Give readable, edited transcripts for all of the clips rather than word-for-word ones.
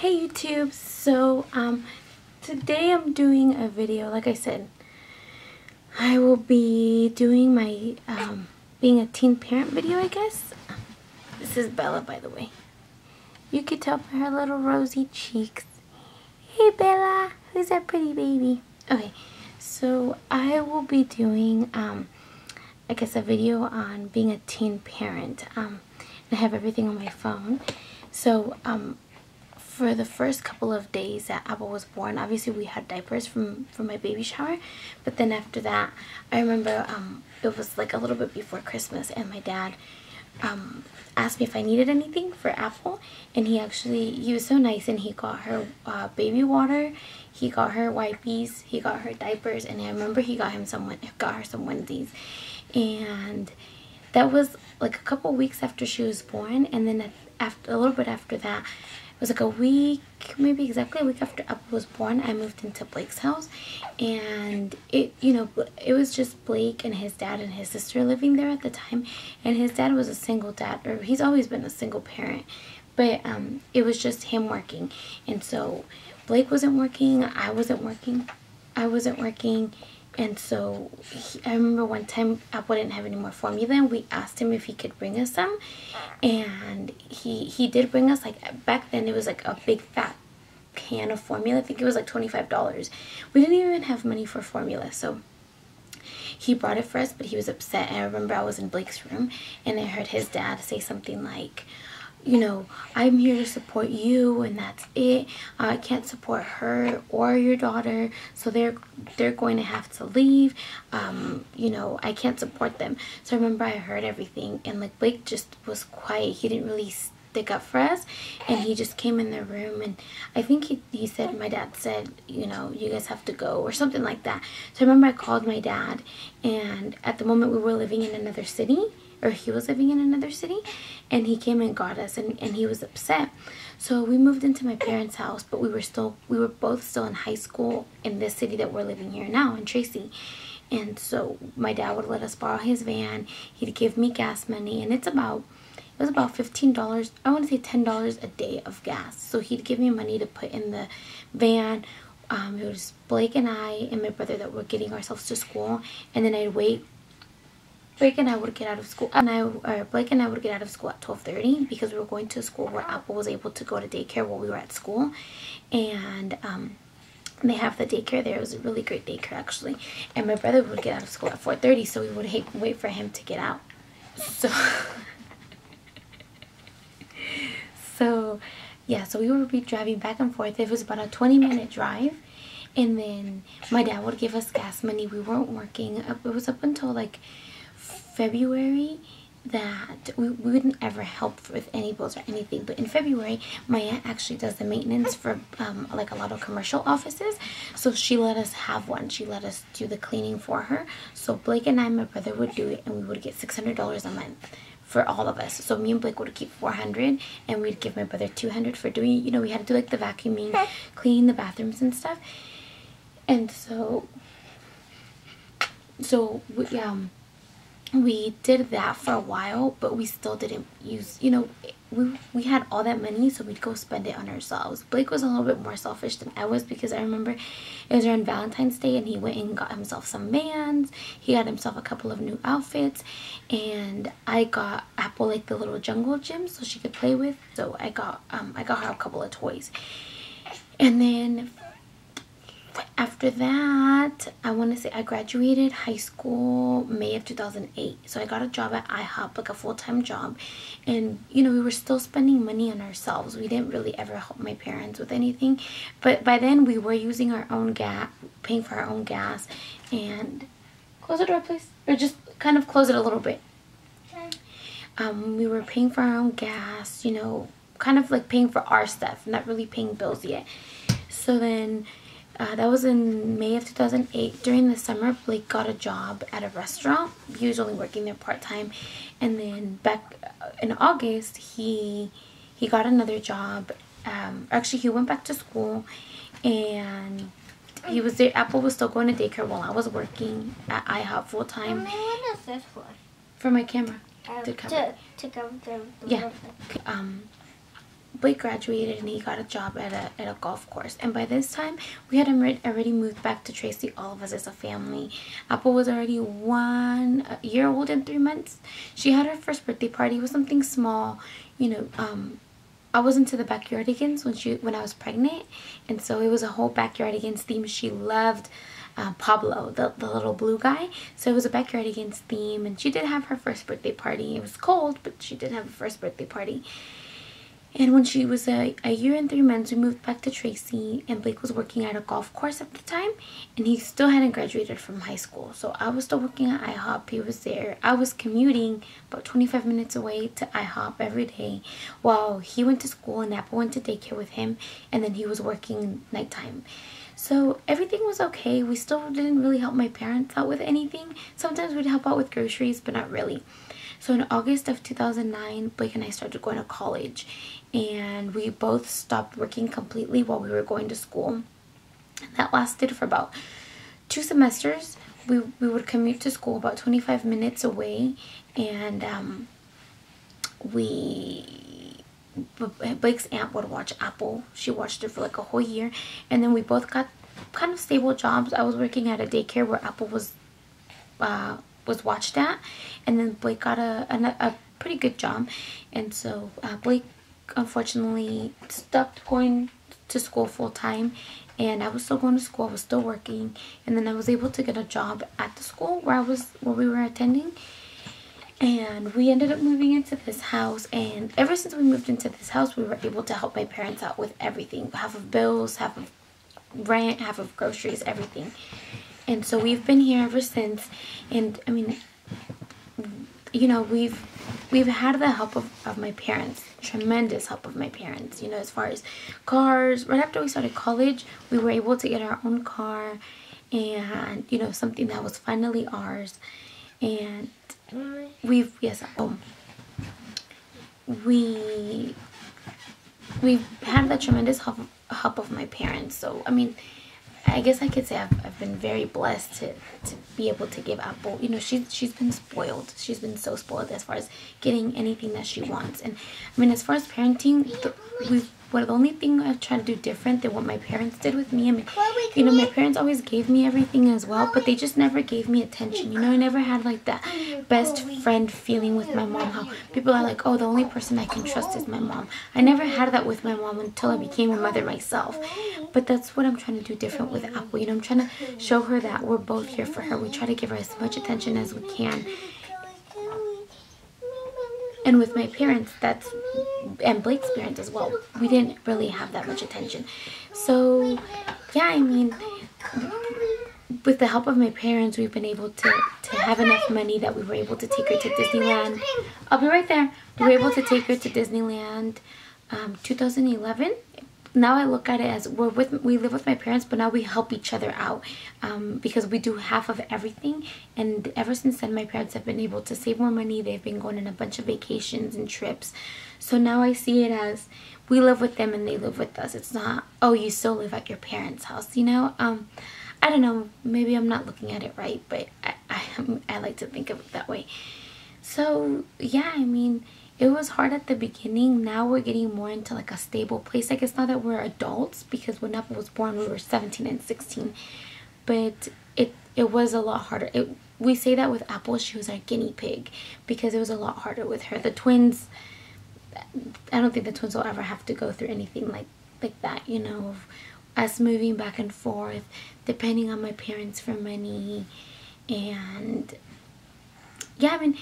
Hey YouTube, so today I'm doing a video. Like I said, I will be doing my being a teen parent video, I guess. This is Bella, by the way. You can tell by her little rosy cheeks. Hey Bella, who's that pretty baby? Okay, so I will be doing I guess a video on being a teen parent. I have everything on my phone. So for the first couple of days that Apple was born, obviously we had diapers from my baby shower, but then after that, I remember it was like a little bit before Christmas, and my dad asked me if I needed anything for Apple, and he was so nice, and he got her baby water, he got her wipes, he got her diapers, and I remember he got her some onesies, and that was like a couple weeks after she was born. And then after a little bit after that, it was like a week, maybe exactly a week after Apple was born, I moved into Blake's house, and it was just Blake and his dad and his sister living there at the time, and his dad was a single dad, or he's always been a single parent, but it was just him working. And so Blake wasn't working, I wasn't working, and so I remember one time Apple didn't have any more formula, and we asked him if he could bring us some, and he did bring us, like, back then it was like a big fat can of formula. I think it was like $25. We didn't even have money for formula, so he brought it for us, but he was upset. And I remember I was in Blake's room, and I heard his dad say something like, I'm here to support you, and that's it. I can't support her or your daughter, so they're going to have to leave. I can't support them. So I remember I heard everything, and like Blake just was quiet. He didn't really stick up for us, and he just came in the room, and I think he said, my dad said, you guys have to go, or something like that. So I remember I called my dad, and at the moment we were living in another city, or he was living in another city, and he came and got us, and he was upset. So we moved into my parents' house, but we were both still in high school in this city that we're living here now, in Tracy. And so my dad would let us borrow his van. He'd give me gas money, and it was about $15, I want to say $10 a day of gas. So he'd give me money to put in the van. It was Blake and I and my brother that were getting ourselves to school, and then I'd wait. Blake and I would get out of school, Blake and I would get out of school at 12:30, because we were going to a school where Apple was able to go to daycare while we were at school, and they have the daycare there. It was a really great daycare, actually. And my brother would get out of school at 4:30, so we would wait for him to get out. So yeah, so we would be driving back and forth. It was about a 20-minute drive, and then my dad would give us gas money. We weren't working. It was up until like February that we wouldn't ever help with any bills or anything, but in February my aunt actually does the maintenance for like a lot of commercial offices, so she let us have one. She let us do the cleaning for her, so Blake and I and my brother would do it, and we would get $600 a month for all of us. So me and Blake would keep $400, and we'd give my brother $200 for doing, we had to do like the vacuuming, cleaning the bathrooms and stuff. And so we did that for a while, but we still didn't use, we had all that money, so we'd go spend it on ourselves. Blake was a little bit more selfish than I was, because I remember it was around Valentine's Day, and he went and got himself some Vans. He got himself a couple of new outfits, and I got Apple like the little jungle gym so she could play with. So I got her a couple of toys. And then after that, I want to say I graduated high school May of 2008. So I got a job at IHOP, like a full-time job. And, we were still spending money on ourselves. We didn't really ever help my parents with anything. But by then, we were using our own gas, paying for our own gas. And close the door, please. Or just kind of close it a little bit. We were paying for our own gas, kind of like paying for our stuff, not really paying bills yet. So then that was in May of 2008. During the summer, Blake got a job at a restaurant. He was only working there part-time. And then back in August, he got another job. Actually, he went back to school, and he was there. Apple was still going to daycare while I was working at IHOP full-time. What is this for? For my camera. To cover the Yeah. Blake graduated and he got a job at a golf course. And by this time, we had already moved back to Tracy, all of us as a family. Apple was already 1 year old and 3 months. She had her first birthday party. It was something small, you know. I was into the Backyardigans when I was pregnant, and so it was a whole Backyardigans theme. She loved Pablo, the little blue guy. So it was a Backyardigans theme, and she did have her first birthday party. It was cold, but she did have a first birthday party. And when she was a year and 3 months, we moved back to Tracy, and Blake was working at a golf course at the time, and he still hadn't graduated from high school. So I was still working at IHOP. He was there. I was commuting about 25 minutes away to IHOP every day while he went to school and Apple went to daycare with him, and then he was working nighttime. So everything was okay. We still didn't really help my parents out with anything. Sometimes we'd help out with groceries, but not really. So in August of 2009, Blake and I started going to college, and we both stopped working completely while we were going to school. That lasted for about 2 semesters. We would commute to school about 25 minutes away, and Blake's aunt would watch Apple. She watched her for like a whole year, and then we both got kind of stable jobs. I was working at a daycare where Apple was watched at, and then Blake got a pretty good job. And so Blake unfortunately stopped going to school full-time, and I was still going to school. I was still working, and then I was able to get a job at the school where we were attending. And we ended up moving into this house, and ever since we moved into this house, we were able to help my parents out with everything. Half of bills, half of rent, half of groceries, everything. And so we've been here ever since. And I mean, you know, we've had the help of my parents, tremendous help of my parents, you know, as far as cars. Right after we started college, we were able to get our own car, and, you know, something that was finally ours. And we've had the tremendous help of my parents. So I mean, I guess I could say I've been very blessed to be able to give Apple, you know, she's been spoiled. She's been so spoiled as far as getting anything that she wants. And I mean, as far as parenting, the only thing I've tried to do different than what my parents did with me, I mean, you know, my parents always gave me everything as well, but they just never gave me attention. You know, I never had like that best friend feeling with my mom, how people are like, oh, the only person I can trust is my mom. I never had that with my mom until I became a mother myself. But that's what I'm trying to do different with Apple. You know, I'm trying to show her that we're both here for her. We try to give her as much attention as we can. And with my parents, and Blake's parents as well, we didn't really have that much attention. So yeah, I mean, with the help of my parents, we've been able to have enough money that we were able to take her to Disneyland. I'll be right there. We were able to take her to Disneyland 2011. Now I look at it as we live with my parents, but now we help each other out, because we do half of everything. And ever since then, my parents have been able to save more money. They've been going on a bunch of vacations and trips. So now I see it as we live with them and they live with us. It's not, oh, you still live at your parents' house, you know. I don't know, maybe I'm not looking at it right, but I like to think of it that way. So yeah, I mean, it was hard at the beginning. Now we're getting more into like a stable place. I guess now that we're adults, because when Apple was born, we were 17 and 16. But it was a lot harder. We say that with Apple, she was our guinea pig, because it was a lot harder with her. The twins, I don't think the twins will ever have to go through anything like that, you know, of us moving back and forth, depending on my parents for money. And yeah, I mean,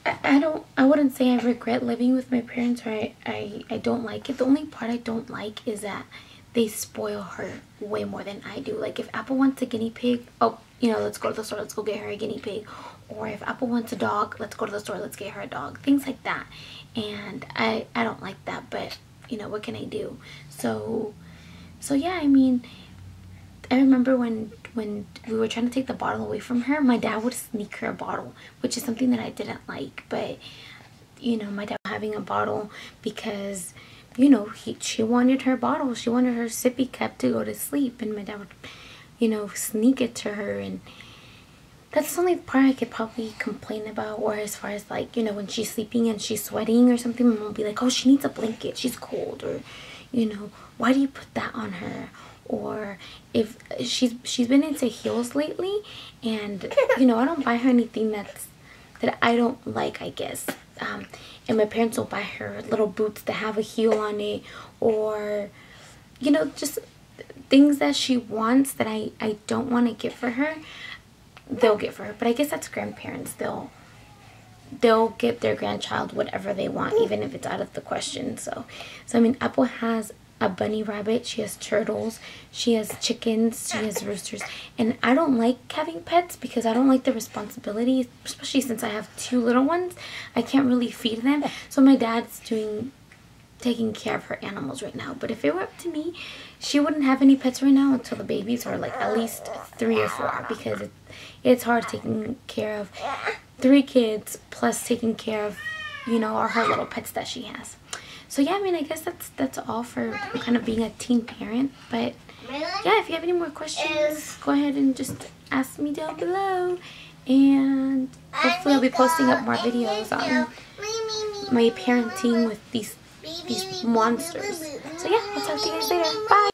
I wouldn't say I regret living with my parents, or I don't like it. The only part I don't like is that they spoil her way more than I do. Like, if Apple wants a guinea pig, oh, you know, let's go to the store, let's go get her a guinea pig. Or if Apple wants a dog, let's go to the store, let's get her a dog. Things like that. And I don't like that, but, you know, what can I do? So yeah, I mean, I remember when we were trying to take the bottle away from her, my dad would sneak her a bottle, which is something that I didn't like. But, you know, my dad was having a bottle because, you know, she wanted her bottle. She wanted her sippy cup to go to sleep. And my dad would, you know, sneak it to her. And that's the only part I could probably complain about. Or as far as like, you know, when she's sleeping and she's sweating or something, Mom will be like, oh, she needs a blanket, she's cold. Or, you know, why do you put that on her? Or if she's been into heels lately, and you know, I don't buy her anything that I don't like, I guess. And my parents will buy her little boots that have a heel on it, or you know, just things that she wants that I don't want to get for her, they'll get for her. But I guess that's grandparents. They'll get their grandchild whatever they want, even if it's out of the question. So I mean, Apple has a bunny rabbit, she has turtles, she has chickens, she has roosters. And I don't like having pets because I don't like the responsibility, especially since I have 2 little ones. I can't really feed them. So my dad's taking care of her animals right now. But if it were up to me, she wouldn't have any pets right now until the babies are like at least 3 or 4, because it's hard taking care of 3 kids plus taking care of, you know, her little pets that she has. So yeah, I mean, I guess that's all for kind of being a teen parent. But yeah, if you have any more questions, go ahead and just ask me down below, and hopefully I'll be posting up more videos on my parenting with these monsters. So yeah, I'll talk to you guys later. Bye!